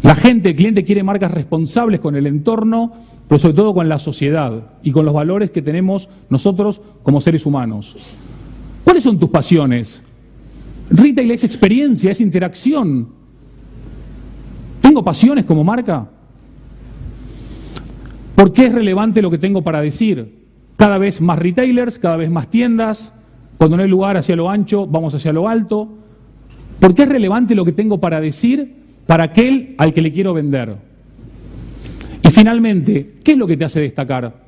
La gente, el cliente quiere marcas responsables con el entorno, pero sobre todo con la sociedad y con los valores que tenemos nosotros como seres humanos. ¿Cuáles son tus pasiones? Retail es experiencia, es interacción. ¿Tengo pasiones como marca? ¿Por qué es relevante lo que tengo para decir? Cada vez más retailers, cada vez más tiendas. Cuando no hay lugar hacia lo ancho, vamos hacia lo alto. ¿Por qué es relevante lo que tengo para decir para aquel al que le quiero vender? Y finalmente, ¿qué es lo que te hace destacar?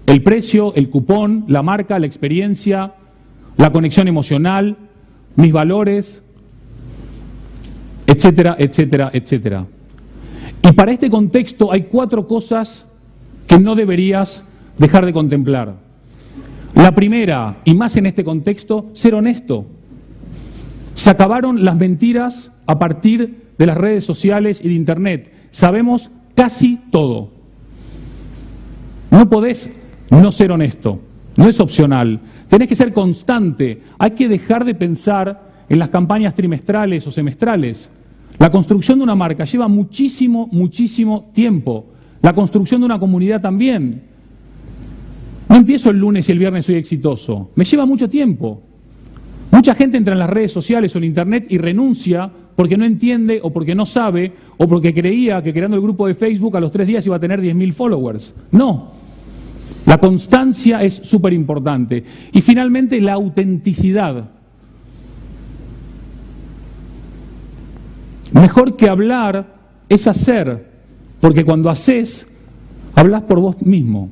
El precio, el cupón, la marca, la experiencia, la conexión emocional, mis valores, etcétera, etcétera, etcétera. Y para este contexto hay 4 cosas que no deberías dejar de contemplar. La primera, y más en este contexto, ser honesto. Se acabaron las mentiras a partir de las redes sociales y de Internet. Sabemos casi todo. No podés no ser honesto, no es opcional. Tenés que ser constante. Hay que dejar de pensar en las campañas trimestrales o semestrales. La construcción de una marca lleva muchísimo, muchísimo tiempo. La construcción de una comunidad también. No empiezo el lunes y el viernes soy exitoso. Me lleva mucho tiempo. Mucha gente entra en las redes sociales o en Internet y renuncia porque no entiende o porque no sabe o porque creía que creando el grupo de Facebook a los 3 días iba a tener 10.000 followers. No. La constancia es súper importante. Y finalmente la autenticidad. Mejor que hablar es hacer, porque cuando haces, hablas por vos mismo.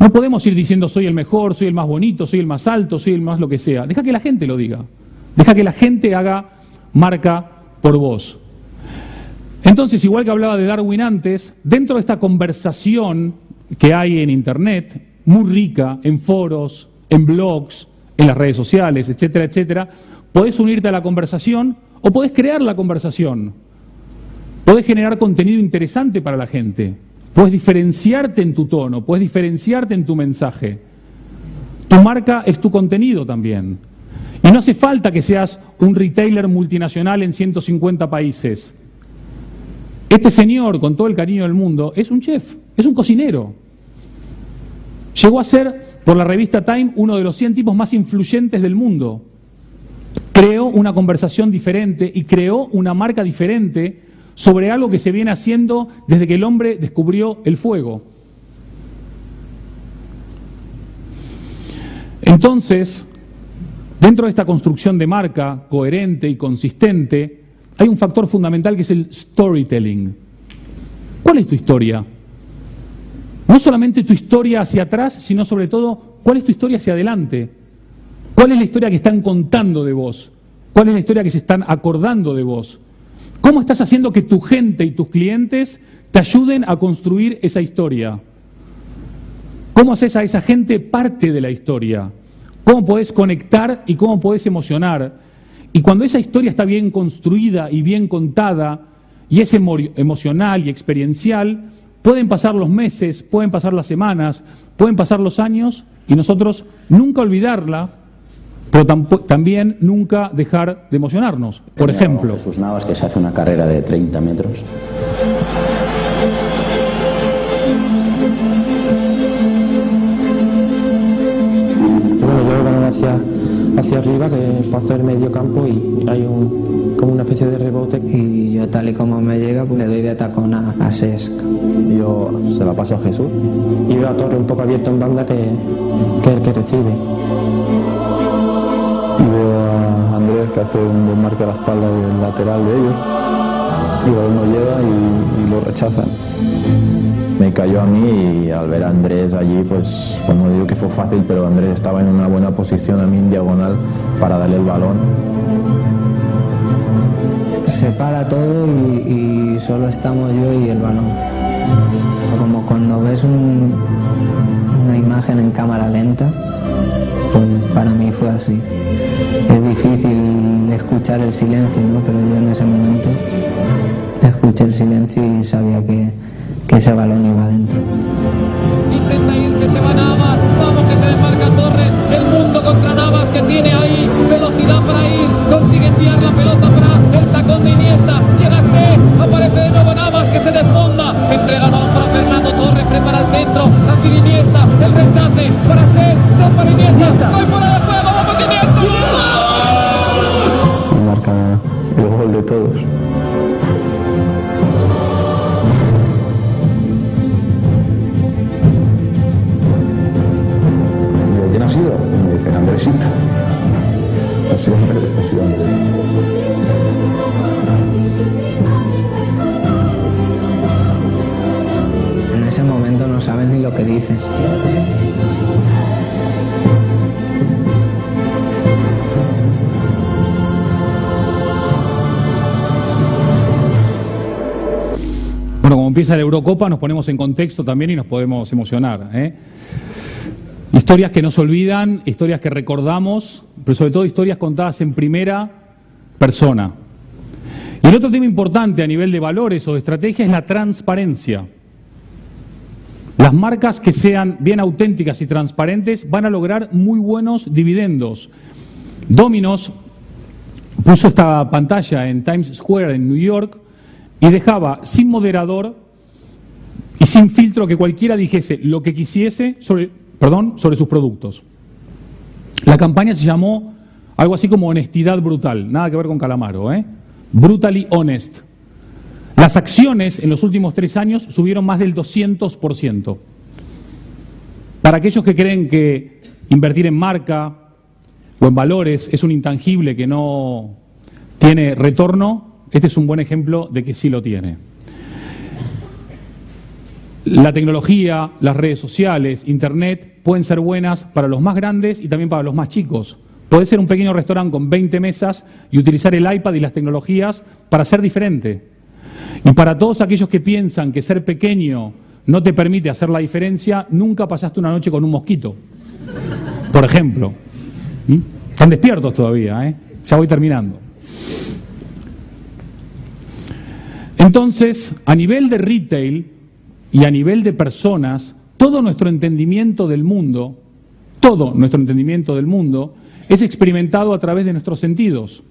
No podemos ir diciendo soy el mejor, soy el más bonito, soy el más alto, soy el más lo que sea. Deja que la gente lo diga. Deja que la gente haga marca por vos. Entonces, igual que hablaba de Darwin antes, dentro de esta conversación que hay en Internet, muy rica, en foros, en blogs, en las redes sociales, etcétera, etcétera, podés unirte a la conversación o podés crear la conversación. Podés generar contenido interesante para la gente. Puedes diferenciarte en tu tono, puedes diferenciarte en tu mensaje. Tu marca es tu contenido también. Y no hace falta que seas un retailer multinacional en 150 países. Este señor, con todo el cariño del mundo, es un chef, es un cocinero. Llegó a ser, por la revista Time, uno de los 100 tipos más influyentes del mundo. Creó una conversación diferente y creó una marca diferente sobre algo que se viene haciendo desde que el hombre descubrió el fuego. Entonces, dentro de esta construcción de marca coherente y consistente, hay un factor fundamental que es el storytelling. ¿Cuál es tu historia? No solamente tu historia hacia atrás, sino sobre todo, ¿cuál es tu historia hacia adelante? ¿Cuál es la historia que están contando de vos? ¿Cuál es la historia que se están acordando de vos? ¿Cómo estás haciendo que tu gente y tus clientes te ayuden a construir esa historia? ¿Cómo haces a esa gente parte de la historia? ¿Cómo podés conectar y cómo podés emocionar? Y cuando esa historia está bien construida y bien contada, y es emocional y experiencial, pueden pasar los meses, pueden pasar las semanas, pueden pasar los años, y nosotros nunca olvidarla, pero también nunca dejar de emocionarnos. Por ejemplo, Jesús Navas, que se hace una carrera de 30 metros. Bueno, yo van hacia arriba, que paso el medio campo y hay como una especie de rebote. Y yo, tal y como me llega, pues le doy de tacón a Cesc. Yo se la paso a Jesús. Y veo a Torre un poco abierto en banda, que es el que recibe. Y veo a Andrés, que hace un desmarque a la espalda del lateral de ellos. Y el balón no llega y lo rechazan. Me cayó a mí y al ver a Andrés allí, pues no digo que fue fácil, pero Andrés estaba en una buena posición a mí en diagonal para darle el balón. Se para todo y solo estamos yo y el balón. Como cuando ves una imagen en cámara lenta, pues para mí fue así. Es difícil escuchar el silencio, ¿no? Pero yo en ese momento escuché el silencio y sabía que ese balón iba adentro. Intenta irse, se va Navas, vamos que se desmarca Torres, el mundo contra Navas, que tiene ahí velocidad para ir, consigue enviar la pelota para el tacón de Iniesta, llega Cesc, aparece de nuevo Navas, que se desfonda, entrega el balón para Fernando Torres, prepara el centro, hacia Iniesta, el rechace para Cesc, se para Iniesta, no hay fuera de juego, vamos Iniesta, Y marca el gol de todos. ¿Quién ha sido? Y me dicen, Andresito. Ha sido Andrés, ha sido Andrés. En ese momento no sabes ni lo que dices. bueno, como empieza la Eurocopa, nos ponemos en contexto también y nos podemos emocionar, ¿eh? Historias que no se olvidan, historias que recordamos, pero sobre todo historias contadas en primera persona. Y el otro tema importante a nivel de valores o de estrategia es la transparencia. Las marcas que sean bien auténticas y transparentes van a lograr muy buenos dividendos. Domino's puso esta pantalla en Times Square en New York y dejaba sin moderador y sin filtro que cualquiera dijese lo que quisiese sobre sus productos. La campaña se llamó algo así como honestidad brutal, nada que ver con Calamaro, ¿eh? Brutally honest. Las acciones en los últimos 3 años subieron más del 200%. Para aquellos que creen que invertir en marca o en valores es un intangible que no tiene retorno, este es un buen ejemplo de que sí lo tiene. La tecnología, las redes sociales, Internet pueden ser buenas para los más grandes y también para los más chicos. Puede ser un pequeño restaurante con 20 mesas y utilizar el iPad y las tecnologías para ser diferente. Y para todos aquellos que piensan que ser pequeño no te permite hacer la diferencia, nunca pasaste una noche con un mosquito, por ejemplo. Están despiertos todavía, ¿eh? Ya voy terminando. Entonces, a nivel de retail y a nivel de personas, todo nuestro entendimiento del mundo es experimentado a través de nuestros sentidos.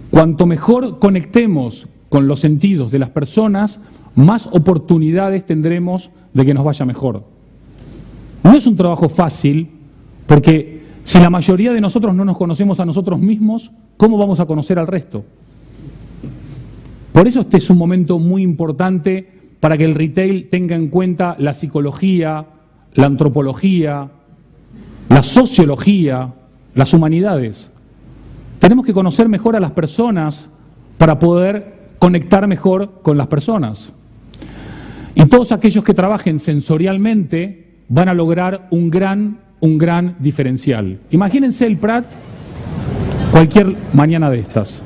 Cuanto mejor conectemos con los sentidos de las personas, más oportunidades tendremos de que nos vaya mejor. No es un trabajo fácil, porque si la mayoría de nosotros no nos conocemos a nosotros mismos, ¿cómo vamos a conocer al resto? Por eso este es un momento muy importante para que el retail tenga en cuenta la psicología, la antropología, la sociología, las humanidades. Tenemos que conocer mejor a las personas para poder conectar mejor con las personas. Y todos aquellos que trabajen sensorialmente van a lograr un gran diferencial. Imagínense el Prat cualquier mañana de estas.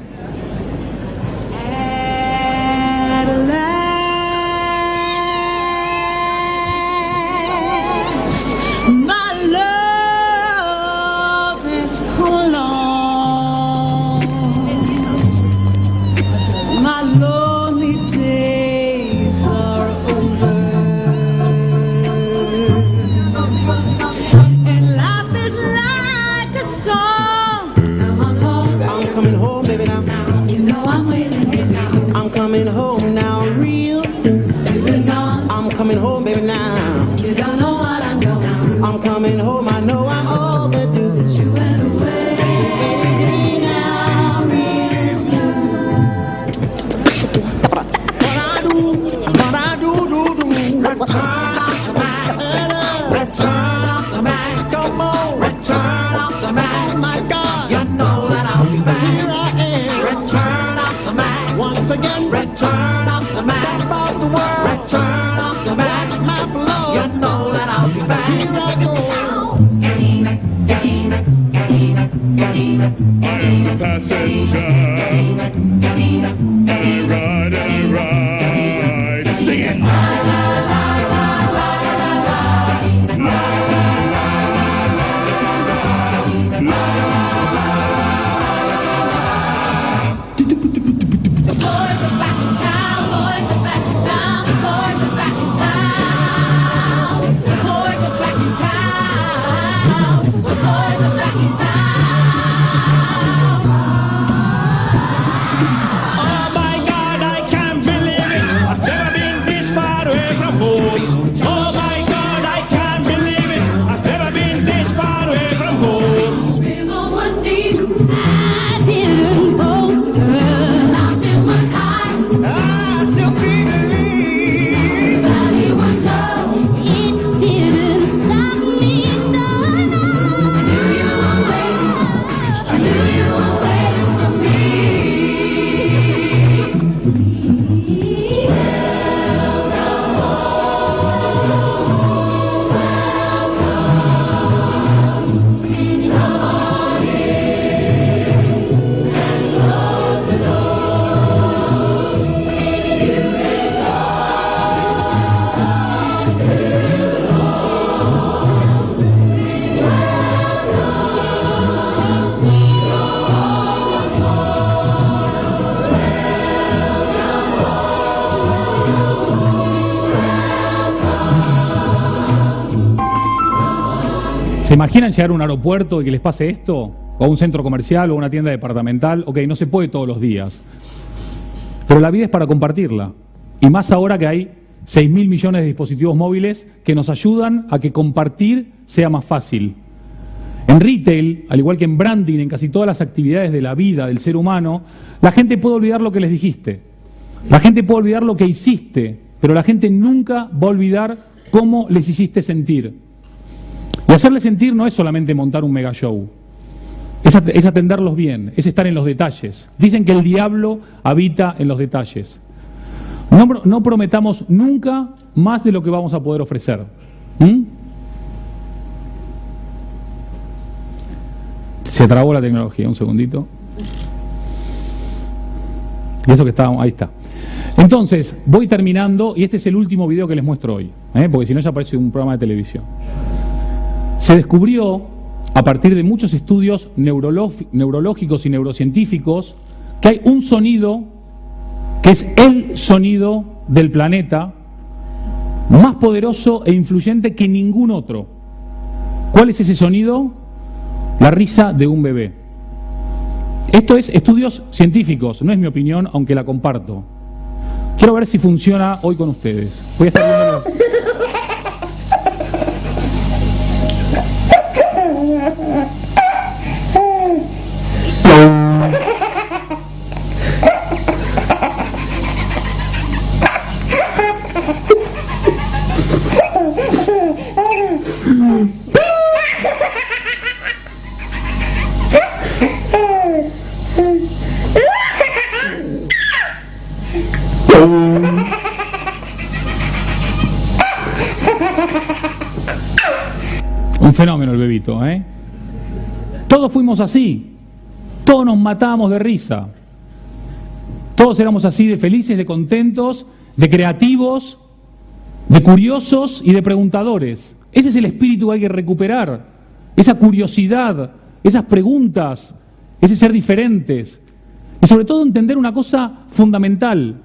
¿Se imaginan llegar a un aeropuerto y que les pase esto? ¿O a un centro comercial o a una tienda departamental? Ok, no se puede todos los días. Pero la vida es para compartirla. Y más ahora que hay 6.000 millones de dispositivos móviles que nos ayudan a que compartir sea más fácil. En retail, al igual que en branding, en casi todas las actividades de la vida del ser humano, la gente puede olvidar lo que les dijiste. La gente puede olvidar lo que hiciste, pero la gente nunca va a olvidar cómo les hiciste sentir. Y hacerles sentir no es solamente montar un mega show, es atenderlos bien, es estar en los detalles. Dicen que el diablo habita en los detalles. No prometamos nunca más de lo que vamos a poder ofrecer. Se trabó la tecnología, un segundito. Y eso que está, ahí está. Entonces, voy terminando, y este es el último video que les muestro hoy, porque si no ya parece un programa de televisión. Se descubrió, a partir de muchos estudios neurológicos y neurocientíficos, que hay un sonido que es el sonido del planeta más poderoso e influyente que ningún otro. ¿Cuál es ese sonido? La risa de un bebé. Esto es estudios científicos, no es mi opinión, aunque la comparto. Quiero ver si funciona hoy con ustedes. Voy a estar viendo... Un fenómeno el bebito, ¿eh? Todos fuimos así, todos nos matábamos de risa, todos éramos así de felices, de contentos, de creativos, de curiosos y de preguntadores. Ese es el espíritu que hay que recuperar, esa curiosidad, esas preguntas, ese ser diferentes. Y sobre todo entender una cosa fundamental.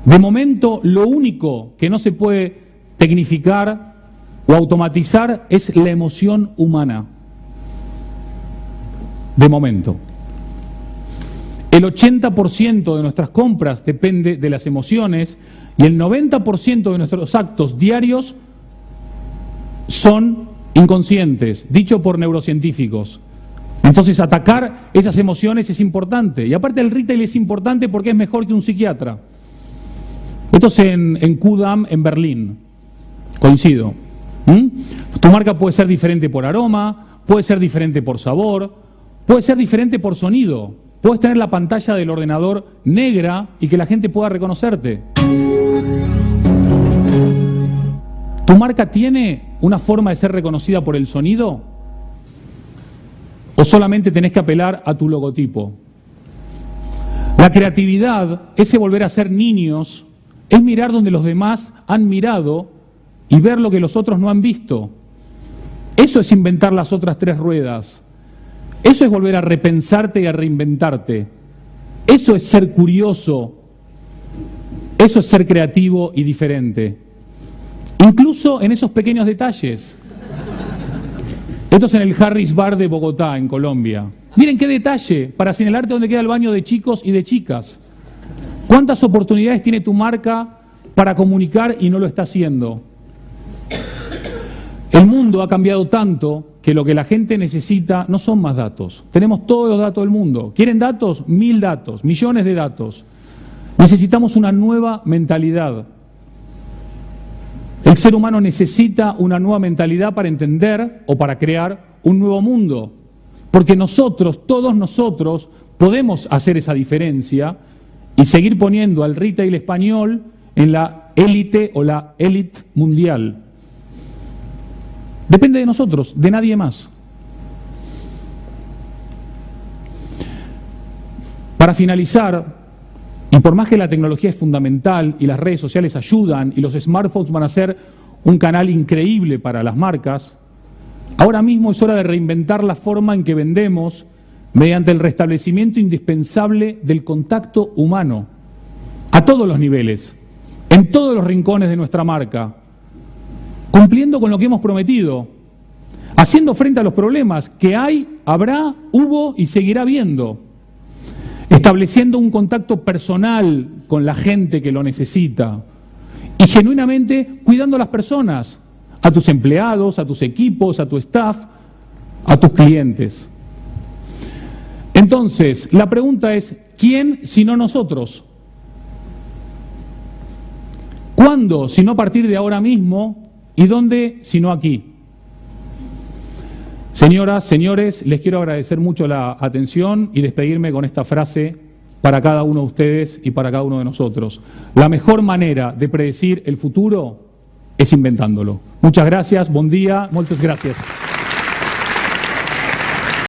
De momento, lo único que no se puede tecnificar o automatizar es la emoción humana. De momento. El 80% de nuestras compras depende de las emociones y el 90% de nuestros actos diarios son inconscientes, dicho por neurocientíficos. Entonces, atacar esas emociones es importante. Y aparte el retail es importante porque es mejor que un psiquiatra. Esto es en Kudamm, en Berlín. Coincido. Tu marca puede ser diferente por aroma, puede ser diferente por sabor, puede ser diferente por sonido. Puedes tener la pantalla del ordenador negra y que la gente pueda reconocerte. ¿Tu marca tiene una forma de ser reconocida por el sonido? ¿O solamente tenés que apelar a tu logotipo? La creatividad, ese volver a ser niños, es mirar donde los demás han mirado y ver lo que los otros no han visto. Eso es inventar las otras tres ruedas. Eso es volver a repensarte y a reinventarte. Eso es ser curioso. Eso es ser creativo y diferente. Incluso en esos pequeños detalles. Esto es en el Harris Bar de Bogotá, en Colombia. Miren qué detalle para señalarte dónde queda el baño de chicos y de chicas. ¿Cuántas oportunidades tiene tu marca para comunicar y no lo está haciendo? El mundo ha cambiado tanto que lo que la gente necesita no son más datos. Tenemos todos los datos del mundo. ¿Quieren datos? 1000 datos, millones de datos. Necesitamos una nueva mentalidad. El ser humano necesita una nueva mentalidad para entender o para crear un nuevo mundo. Porque nosotros, todos nosotros, podemos hacer esa diferencia y seguir poniendo al retail español en la élite o la élite mundial. Depende de nosotros, de nadie más. Para finalizar, y por más que la tecnología es fundamental y las redes sociales ayudan y los smartphones van a ser un canal increíble para las marcas, ahora mismo es hora de reinventar la forma en que vendemos mediante el restablecimiento indispensable del contacto humano, a todos los niveles, en todos los rincones de nuestra marca, cumpliendo con lo que hemos prometido, haciendo frente a los problemas que hay, habrá, hubo y seguirá habiendo, estableciendo un contacto personal con la gente que lo necesita y genuinamente cuidando a las personas, a tus empleados, a tus equipos, a tu staff, a tus clientes. Entonces, la pregunta es, ¿quién si no nosotros? ¿Cuándo si no a partir de ahora mismo? ¿Y dónde si no aquí? Señoras, señores, les quiero agradecer mucho la atención y despedirme con esta frase para cada uno de ustedes y para cada uno de nosotros. La mejor manera de predecir el futuro es inventándolo. Muchas gracias, buen día, muchas gracias.